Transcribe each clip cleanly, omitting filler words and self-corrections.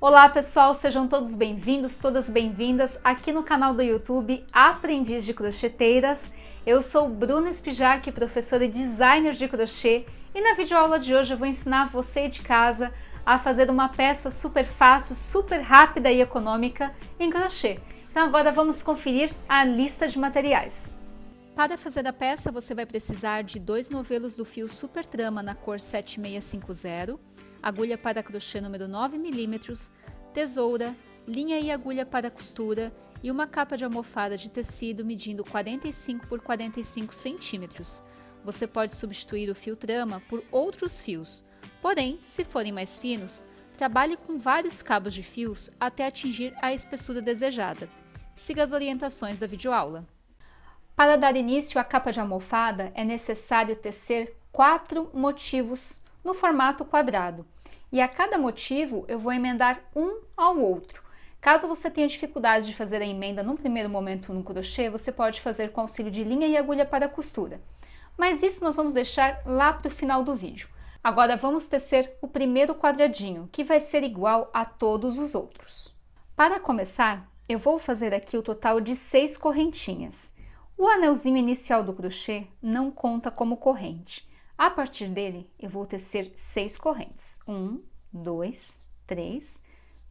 Olá pessoal, sejam todos bem-vindos, todas bem-vindas aqui no canal do YouTube Aprendiz de Crocheteiras. Eu sou Bruna Spijac, professora e designer de crochê, e na videoaula de hoje eu vou ensinar você de casa a fazer uma peça super fácil, super rápida e econômica em crochê. Então agora vamos conferir a lista de materiais. Para fazer a peça você vai precisar de 2 novelos do fio Super Trama na cor 7650, agulha para crochê número 9 mm, tesoura, linha e agulha para costura e uma capa de almofada de tecido medindo 45 por 45 centímetros. Você pode substituir o fio trama por outros fios, porém, se forem mais finos, trabalhe com vários cabos de fios até atingir a espessura desejada. Siga as orientações da videoaula. Para dar início à capa de almofada, é necessário tecer 4 motivos no formato quadrado. E a cada motivo eu vou emendar um ao outro. Caso você tenha dificuldade de fazer a emenda num primeiro momento no crochê, você pode fazer com auxílio de linha e agulha para costura. Mas isso nós vamos deixar lá para o final do vídeo. Agora vamos tecer o primeiro quadradinho, que vai ser igual a todos os outros. Para começar, eu vou fazer aqui o total de 6 correntinhas. O anelzinho inicial do crochê não conta como corrente. A partir dele, eu vou tecer 6 correntes. 1, 2, 3,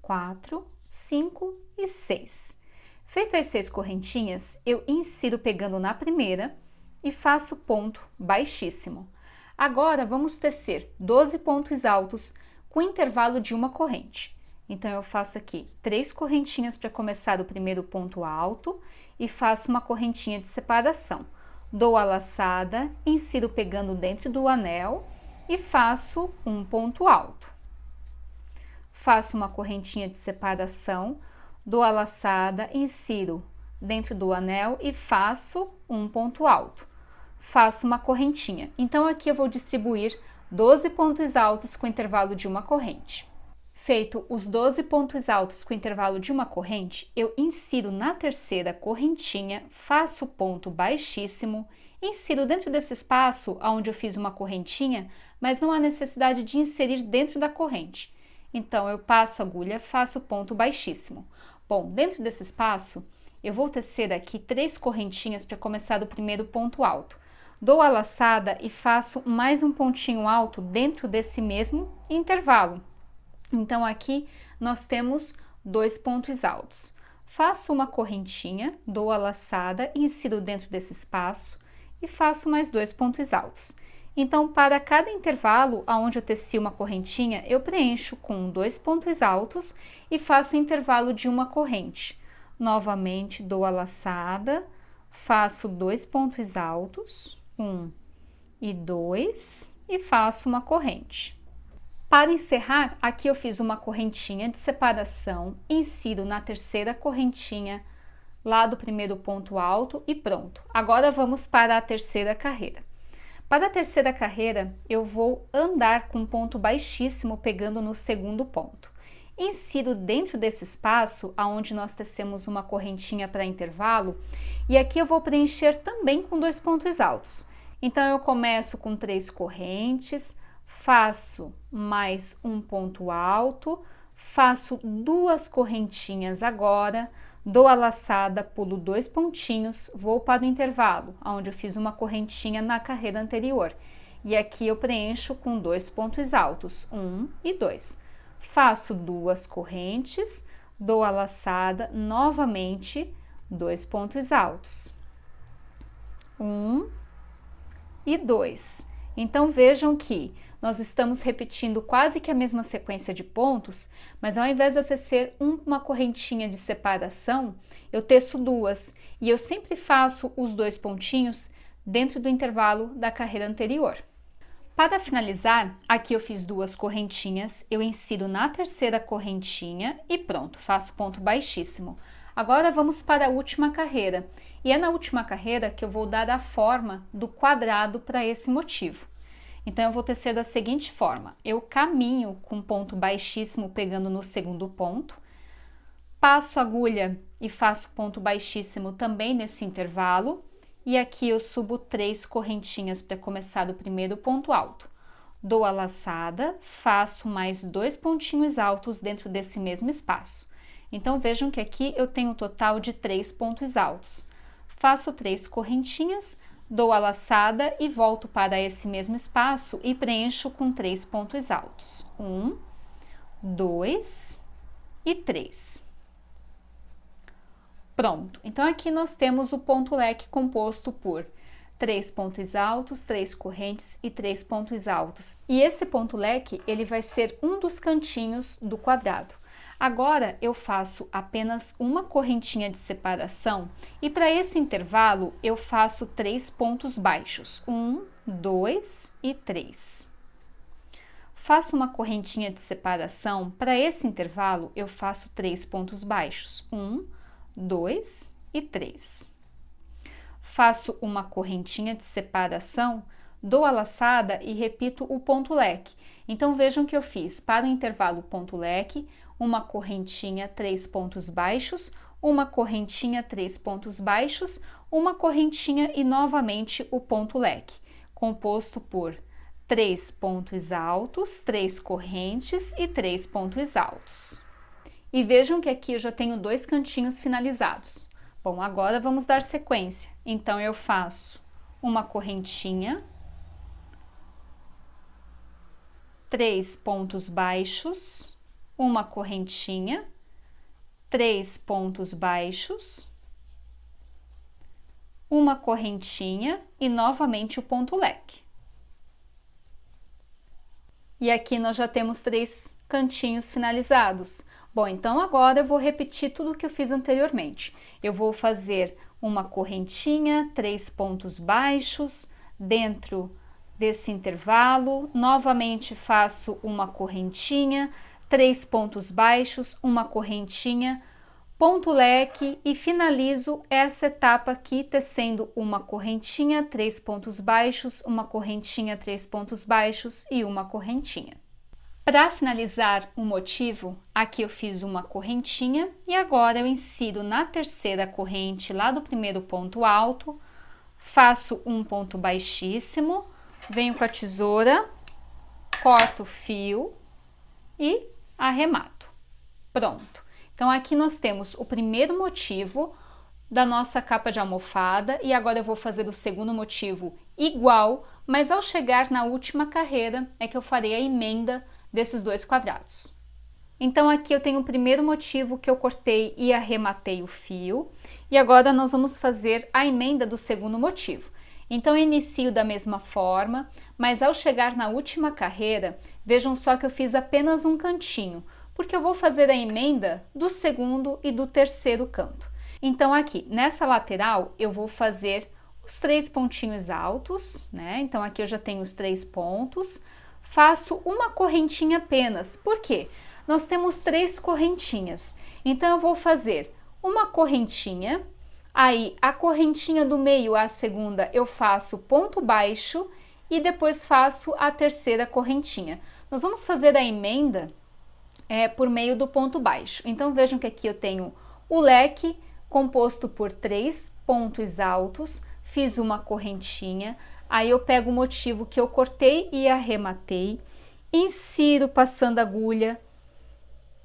4, 5 e 6. Feito as 6 correntinhas, eu insiro pegando na primeira e faço ponto baixíssimo. Agora, vamos tecer 12 pontos altos com intervalo de uma corrente. Então, eu faço aqui 3 correntinhas para começar o primeiro ponto alto e faço uma correntinha de separação. Dou a laçada, insiro pegando dentro do anel e faço um ponto alto. Faço uma correntinha de separação, dou a laçada, insiro dentro do anel e faço um ponto alto. Faço uma correntinha. Então, aqui eu vou distribuir 12 pontos altos com intervalo de uma corrente. Feito os 12 pontos altos com intervalo de uma corrente, eu insiro na terceira correntinha, faço ponto baixíssimo, insiro dentro desse espaço onde eu fiz uma correntinha, mas não há necessidade de inserir dentro da corrente. Então, eu passo a agulha, faço ponto baixíssimo. Bom, dentro desse espaço, eu vou tecer aqui 3 correntinhas para começar o primeiro ponto alto. Dou a laçada e faço mais um pontinho alto dentro desse mesmo intervalo. Então, aqui nós temos 2 pontos altos. Faço uma correntinha, dou a laçada, insiro dentro desse espaço e faço mais 2 pontos altos. Então, para cada intervalo onde eu teci uma correntinha, eu preencho com 2 pontos altos e faço o intervalo de uma corrente. Novamente, dou a laçada, faço 2 pontos altos, 1 e 2, e faço uma corrente. Para encerrar, aqui eu fiz uma correntinha de separação, insiro na terceira correntinha lá do primeiro ponto alto e pronto. Agora vamos para a terceira carreira. Para a terceira carreira, eu vou andar com ponto baixíssimo pegando no segundo ponto. Insiro dentro desse espaço, onde nós tecemos uma correntinha para intervalo, e aqui eu vou preencher também com 2 pontos altos. Então, eu começo com 3 correntes, faço mais um ponto alto, faço 2 correntinhas agora, dou a laçada, pulo 2 pontinhos, vou para o intervalo, onde eu fiz uma correntinha na carreira anterior. E aqui eu preencho com 2 pontos altos, 1 e 2. Faço 2 correntes, dou a laçada, novamente 2 pontos altos, 1 e 2. Então, vejam que nós estamos repetindo quase que a mesma sequência de pontos, mas ao invés de eu tecer uma correntinha de separação, eu teço 2 e eu sempre faço os 2 pontinhos dentro do intervalo da carreira anterior. Para finalizar, aqui eu fiz 2 correntinhas, eu insiro na terceira correntinha e pronto, faço ponto baixíssimo. Agora vamos para a última carreira, e é na última carreira que eu vou dar a forma do quadrado para esse motivo. Então, eu vou tecer da seguinte forma, eu caminho com ponto baixíssimo pegando no segundo ponto, passo a agulha e faço ponto baixíssimo também nesse intervalo, e aqui eu subo 3 correntinhas para começar o primeiro ponto alto. dou a laçada, faço mais 2 pontinhos altos dentro desse mesmo espaço. Então, vejam que aqui eu tenho um total de 3 pontos altos. Faço 3 correntinhas, dou a laçada e volto para esse mesmo espaço e preencho com 3 pontos altos. 1, 2 e 3. Pronto. Então, aqui nós temos o ponto leque composto por 3 pontos altos, 3 correntes e 3 pontos altos. E esse ponto leque, ele vai ser um dos cantinhos do quadrado. Agora, eu faço apenas uma correntinha de separação e para esse intervalo, eu faço 3 pontos baixos. 1, 2 e 3. Faço uma correntinha de separação, para esse intervalo, eu faço 3 pontos baixos. 1, 2 e 3. Faço uma correntinha de separação, dou a laçada e repito o ponto leque. Então, vejam que eu fiz para o intervalo ponto leque, uma correntinha, 3 pontos baixos, uma correntinha, 3 pontos baixos, uma correntinha e novamente o ponto leque, composto por 3 pontos altos, 3 correntes e 3 pontos altos. E vejam que aqui eu já tenho 2 cantinhos finalizados. Bom, agora vamos dar sequência. Então, eu faço uma correntinha, 3 pontos baixos, uma correntinha, 3 pontos baixos, uma correntinha e novamente o ponto leque. E aqui nós já temos 3 cantinhos finalizados. Bom, então agora eu vou repetir tudo o que eu fiz anteriormente. Eu vou fazer uma correntinha, 3 pontos baixos dentro desse intervalo, novamente faço uma correntinha, 3 pontos baixos, uma correntinha, ponto leque e finalizo essa etapa aqui tecendo uma correntinha, 3 pontos baixos, uma correntinha, 3 pontos baixos e uma correntinha. Para finalizar o motivo, aqui eu fiz uma correntinha e agora eu insiro na terceira corrente lá do primeiro ponto alto, faço um ponto baixíssimo, venho com a tesoura, corto o fio e arremato. Pronto. Então, aqui nós temos o primeiro motivo da nossa capa de almofada e agora eu vou fazer o segundo motivo igual, mas ao chegar na última carreira é que eu farei a emenda desses 2 quadrados. Então, aqui eu tenho o primeiro motivo que eu cortei e arrematei o fio e agora nós vamos fazer a emenda do segundo motivo. Então, eu inicio da mesma forma, mas ao chegar na última carreira, vejam só que eu fiz apenas um cantinho, porque eu vou fazer a emenda do segundo e do terceiro canto. Então, aqui, nessa lateral, eu vou fazer os 3 pontinhos altos, né? Então, aqui eu já tenho os 3 pontos, faço uma correntinha apenas. Por quê? Nós temos 3 correntinhas, então eu vou fazer uma correntinha, aí a correntinha do meio, a segunda, eu faço ponto baixo e depois faço a terceira correntinha. Nós vamos fazer a emenda por meio do ponto baixo. Então, vejam que aqui eu tenho o leque composto por 3 pontos altos, fiz uma correntinha, aí eu pego o motivo que eu cortei e arrematei, insiro passando a agulha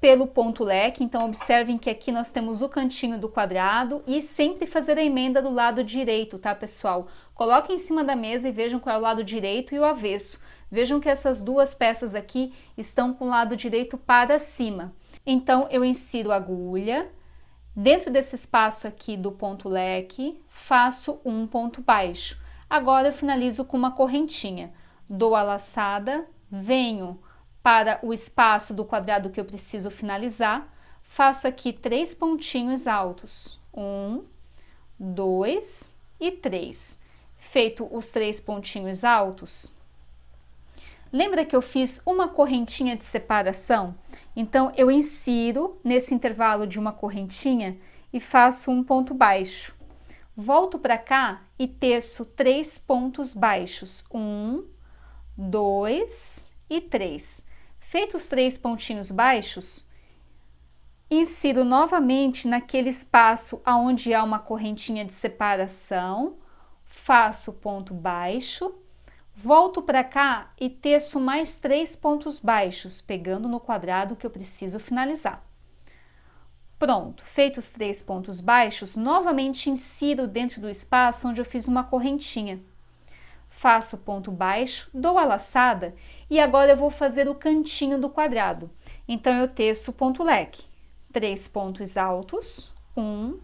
pelo ponto leque, então observem que aqui nós temos o cantinho do quadrado e sempre fazer a emenda do lado direito, tá, pessoal? Coloquem em cima da mesa e vejam qual é o lado direito e o avesso. Vejam que essas 2 peças aqui estão com o lado direito para cima. Então, eu insiro a agulha, dentro desse espaço aqui do ponto leque, faço um ponto baixo. Agora, eu finalizo com uma correntinha. Dou a laçada, venho para o espaço do quadrado que eu preciso finalizar, faço aqui 3 pontinhos altos. 1, 2 e 3. Feito os 3 pontinhos altos, lembra que eu fiz uma correntinha de separação? Então, eu insiro nesse intervalo de uma correntinha e faço um ponto baixo. Volto para cá e teço 3 pontos baixos. 1, 2 e 3. Feitos os 3 pontinhos baixos, insiro novamente naquele espaço onde há uma correntinha de separação, faço ponto baixo, Volto para cá e teço mais 3 pontos baixos, pegando no quadrado que eu preciso finalizar. Pronto, feitos os 3 pontos baixos, novamente insiro dentro do espaço onde eu fiz uma correntinha. Faço ponto baixo, dou a laçada e agora eu vou fazer o cantinho do quadrado. Então, eu teço o ponto leque. 3 pontos altos, 1,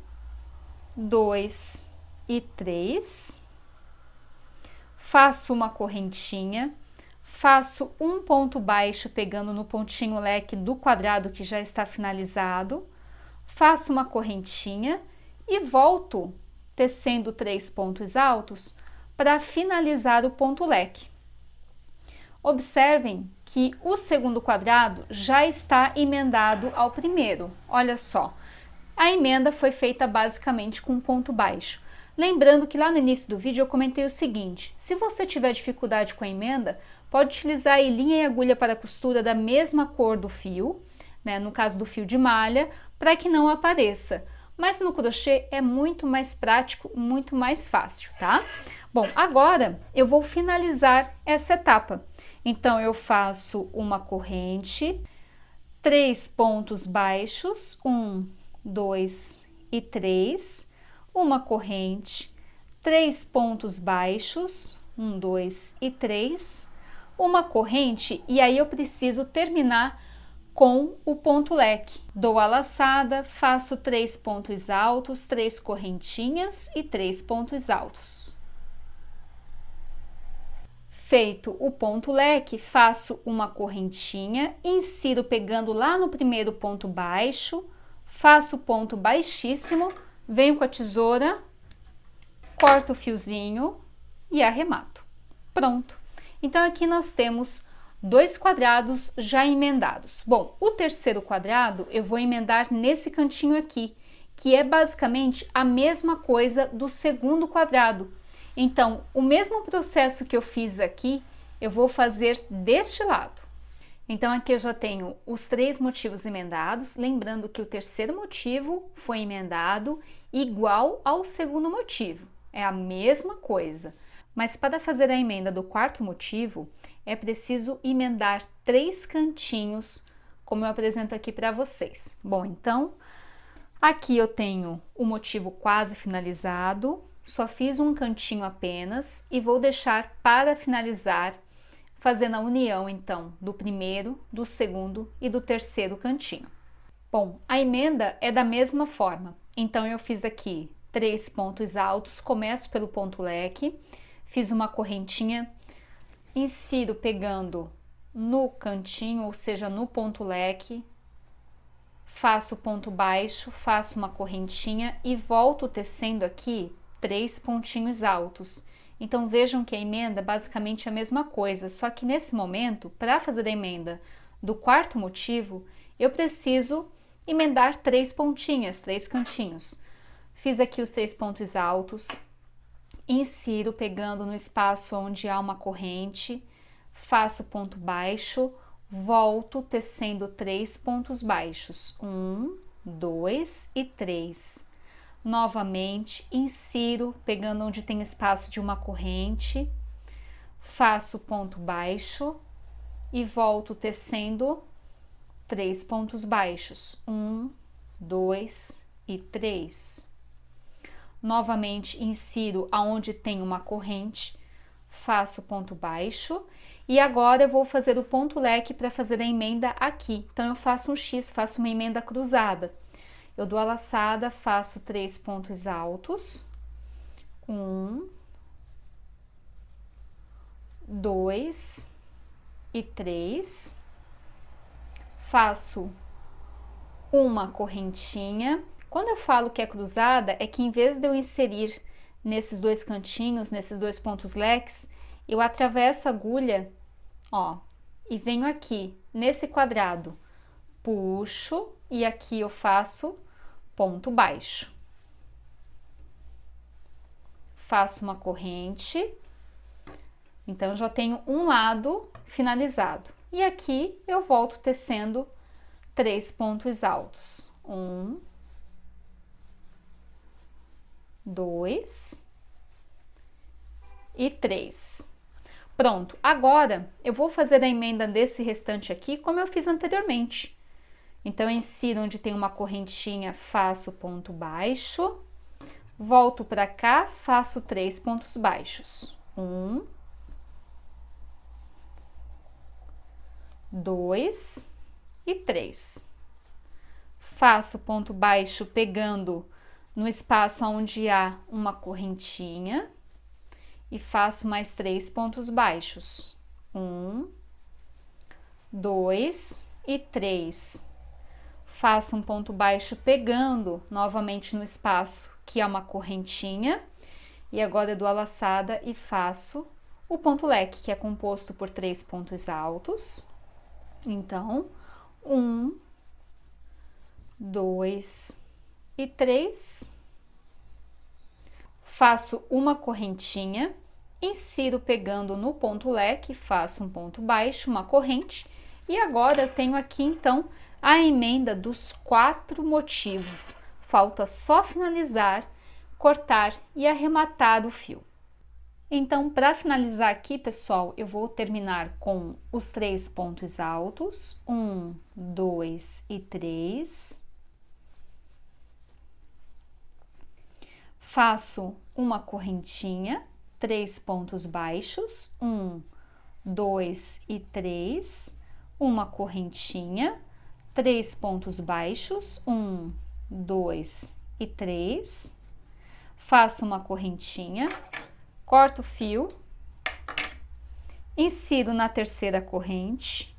2 e 3. Faço uma correntinha, faço um ponto baixo pegando no pontinho leque do quadrado que já está finalizado, faço uma correntinha e volto tecendo 3 pontos altos para finalizar o ponto leque. Observem que o segundo quadrado já está emendado ao primeiro. Olha só, a emenda foi feita basicamente com um ponto baixo. Lembrando que lá no início do vídeo eu comentei o seguinte: se você tiver dificuldade com a emenda, pode utilizar aí linha e agulha para costura da mesma cor do fio, né, no caso do fio de malha, para que não apareça. Mas no crochê é muito mais prático, muito mais fácil, tá? Bom, agora eu vou finalizar essa etapa. Então, eu faço uma corrente, 3 pontos baixos, 1, 2 e 3, uma corrente, 3 pontos baixos, 1, 2 e 3, uma corrente, e aí eu preciso terminar com o ponto leque. Dou a laçada, faço 3 pontos altos, 3 correntinhas e 3 pontos altos. Feito o ponto leque, faço uma correntinha, insiro pegando lá no primeiro ponto baixo, faço ponto baixíssimo, venho com a tesoura, corto o fiozinho e arremato. Pronto! Então, aqui nós temos 2 quadrados já emendados. Bom, o terceiro quadrado eu vou emendar nesse cantinho aqui, que é basicamente a mesma coisa do segundo quadrado. Então, o mesmo processo que eu fiz aqui, eu vou fazer deste lado. Então, aqui eu já tenho os 3 motivos emendados, lembrando que o terceiro motivo foi emendado igual ao segundo motivo, é a mesma coisa. Mas para fazer a emenda do quarto motivo, é preciso emendar 3 cantinhos, como eu apresento aqui para vocês. Bom, então, aqui eu tenho o motivo quase finalizado, só fiz um cantinho apenas e vou deixar para finalizar, fazendo a união, então, do primeiro, do segundo e do terceiro cantinho. Bom, a emenda é da mesma forma. Então, eu fiz aqui 3 pontos altos, começo pelo ponto leque, fiz uma correntinha, insiro pegando no cantinho, ou seja, no ponto leque, faço ponto baixo, faço uma correntinha e volto tecendo aqui 3 pontinhos altos. Então, vejam que a emenda é basicamente a mesma coisa, só que nesse momento, para fazer a emenda do quarto motivo, eu preciso emendar 3 pontinhas, 3 cantinhos. Fiz aqui os 3 pontos altos, insiro pegando no espaço onde há uma corrente, faço ponto baixo, volto tecendo 3 pontos baixos, 1, 2 e 3. Novamente, insiro pegando onde tem espaço de uma corrente, faço ponto baixo e volto tecendo 3 pontos baixos, 1, 2 e 3. Novamente, insiro aonde tem uma corrente, faço ponto baixo e agora eu vou fazer o ponto leque para fazer a emenda aqui. Então, eu faço um X, faço uma emenda cruzada. Eu dou a laçada, faço 3 pontos altos, 1, 2 e 3, faço uma correntinha. Quando eu falo que é cruzada, é que em vez de eu inserir nesses 2 cantinhos, nesses 2 pontos leques, eu atravesso a agulha, ó, e venho aqui, nesse quadrado, puxo e aqui eu faço ponto baixo. Faço uma corrente, então eu já tenho um lado finalizado. E aqui eu volto tecendo 3 pontos altos. 1, 2 e 3. Pronto, agora eu vou fazer a emenda desse restante aqui como eu fiz anteriormente. Então, eu insiro onde tem uma correntinha, faço ponto baixo, volto para cá, faço 3 pontos baixos. 1, 2 e 3. Faço ponto baixo pegando no espaço onde há uma correntinha e faço mais 3 pontos baixos. 1, 2 e 3. Faço um ponto baixo pegando novamente no espaço que há uma correntinha e agora eu dou a laçada e faço o ponto leque, que é composto por 3 pontos altos. Então, 1, 2 e 3. Faço uma correntinha, insiro pegando no ponto leque, faço um ponto baixo, uma corrente, e agora eu tenho aqui então a emenda dos 4 motivos. Falta só finalizar, cortar e arrematar o fio. Então, para finalizar aqui, pessoal, eu vou terminar com os 3 pontos altos, 1, 2 e 3. Faço uma correntinha, 3 pontos baixos, 1, 2 e 3, uma correntinha, 3 pontos baixos, 1, 2 e 3, faço uma correntinha, corto o fio, insiro na terceira corrente,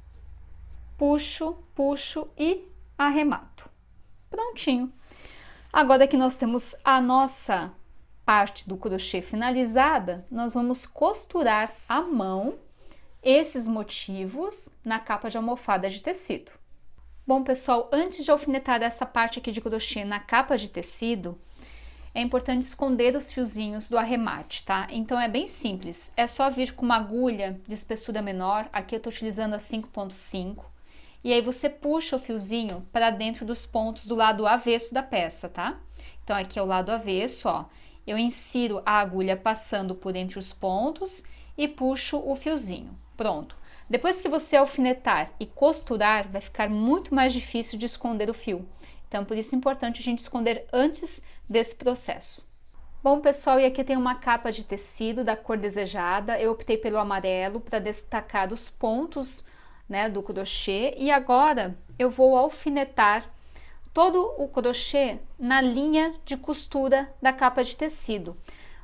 puxo, puxo e arremato. Prontinho! Agora que nós temos a nossa parte do crochê finalizada, nós vamos costurar à mão esses motivos na capa de almofada de tecido. Bom, pessoal, antes de alfinetar essa parte aqui de crochê na capa de tecido, é importante esconder os fiozinhos do arremate, tá? Então, é bem simples, é só vir com uma agulha de espessura menor, aqui eu tô utilizando a 5.5, e aí você puxa o fiozinho para dentro dos pontos do lado avesso da peça, tá? Então, aqui é o lado avesso, ó, eu insiro a agulha passando por entre os pontos e puxo o fiozinho, pronto. Depois que você alfinetar e costurar, vai ficar muito mais difícil de esconder o fio. Então, por isso é importante a gente esconder antes desse processo. Bom, pessoal, e aqui tem uma capa de tecido da cor desejada. Eu optei pelo amarelo para destacar os pontos, né, do crochê. E agora eu vou alfinetar todo o crochê na linha de costura da capa de tecido.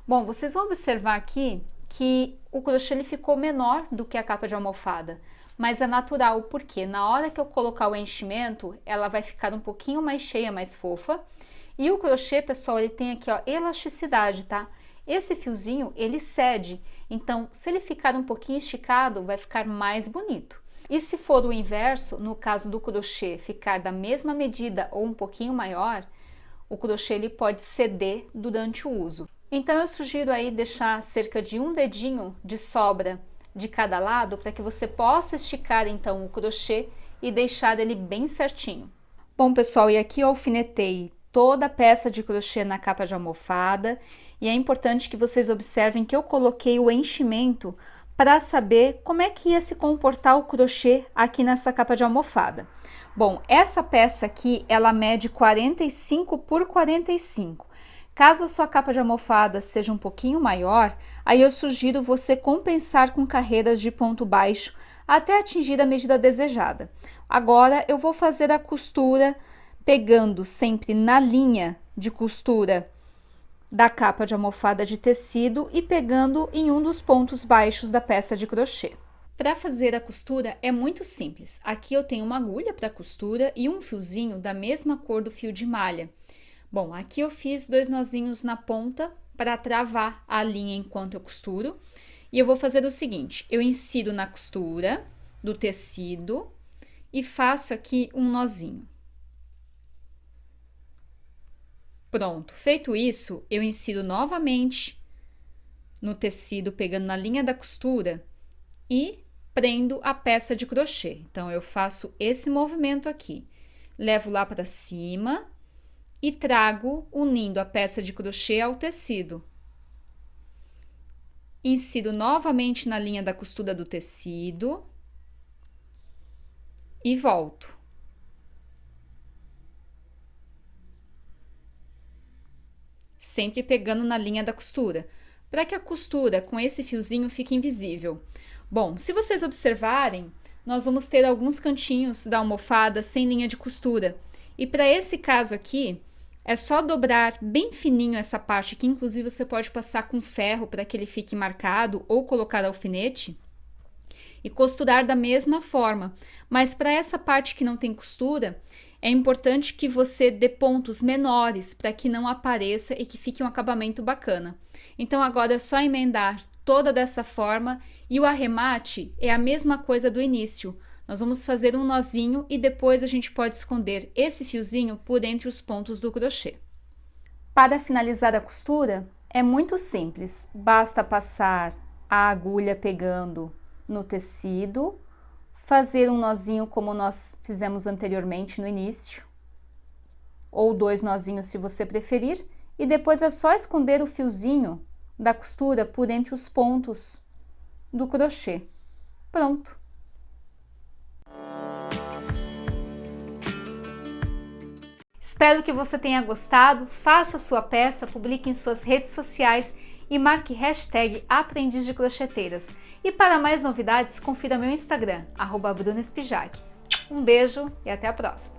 Bom, vocês vão observar aqui que o crochê ele ficou menor do que a capa de almofada, mas é natural, porque na hora que eu colocar o enchimento, ela vai ficar um pouquinho mais cheia, mais fofa. E o crochê, pessoal, ele tem aqui, ó, elasticidade, tá? Esse fiozinho, ele cede, então, se ele ficar um pouquinho esticado, vai ficar mais bonito. E se for o inverso, no caso do crochê ficar da mesma medida ou um pouquinho maior, o crochê ele pode ceder durante o uso. Então, eu sugiro aí deixar cerca de um dedinho de sobra de cada lado para que você possa esticar então o crochê e deixar ele bem certinho. Bom, pessoal, e aqui eu alfinetei toda a peça de crochê na capa de almofada e é importante que vocês observem que eu coloquei o enchimento para saber como é que ia se comportar o crochê aqui nessa capa de almofada. Bom, essa peça aqui, ela mede 45 por 45. Caso a sua capa de almofada seja um pouquinho maior, aí eu sugiro você compensar com carreiras de ponto baixo até atingir a medida desejada. Agora, eu vou fazer a costura pegando sempre na linha de costura da capa de almofada de tecido e pegando em um dos pontos baixos da peça de crochê. Para fazer a costura é muito simples. Aqui eu tenho uma agulha para costura e um fiozinho da mesma cor do fio de malha. Bom, aqui eu fiz 2 nozinhos na ponta para travar a linha enquanto eu costuro. E eu vou fazer o seguinte, eu insiro na costura do tecido e faço aqui um nozinho. Pronto, feito isso, eu insiro novamente no tecido, pegando na linha da costura e prendo a peça de crochê. Então, eu faço esse movimento aqui, levo lá para cima e trago unindo a peça de crochê ao tecido. insiro novamente na linha da costura do tecido e volto. Sempre pegando na linha da costura, para que a costura com esse fiozinho fique invisível. Bom, se vocês observarem, nós vamos ter alguns cantinhos da almofada sem linha de costura. E para esse caso aqui, é só dobrar bem fininho essa parte aqui, inclusive você pode passar com ferro para que ele fique marcado ou colocar alfinete e costurar da mesma forma. Mas para essa parte que não tem costura, é importante que você dê pontos menores para que não apareça e que fique um acabamento bacana. Então agora é só emendar toda dessa forma e o arremate é a mesma coisa do início. Nós vamos fazer um nozinho e depois a gente pode esconder esse fiozinho por entre os pontos do crochê. Para finalizar a costura é muito simples, basta passar a agulha pegando no tecido, fazer um nozinho como nós fizemos anteriormente no início, ou 2 nozinhos se você preferir, e depois é só esconder o fiozinho da costura por entre os pontos do crochê. Pronto! Espero que você tenha gostado, faça sua peça, publique em suas redes sociais e marque hashtag Aprendiz de Crocheteiras. E para mais novidades, confira meu Instagram, @BrunaSpijac. Um beijo e até a próxima!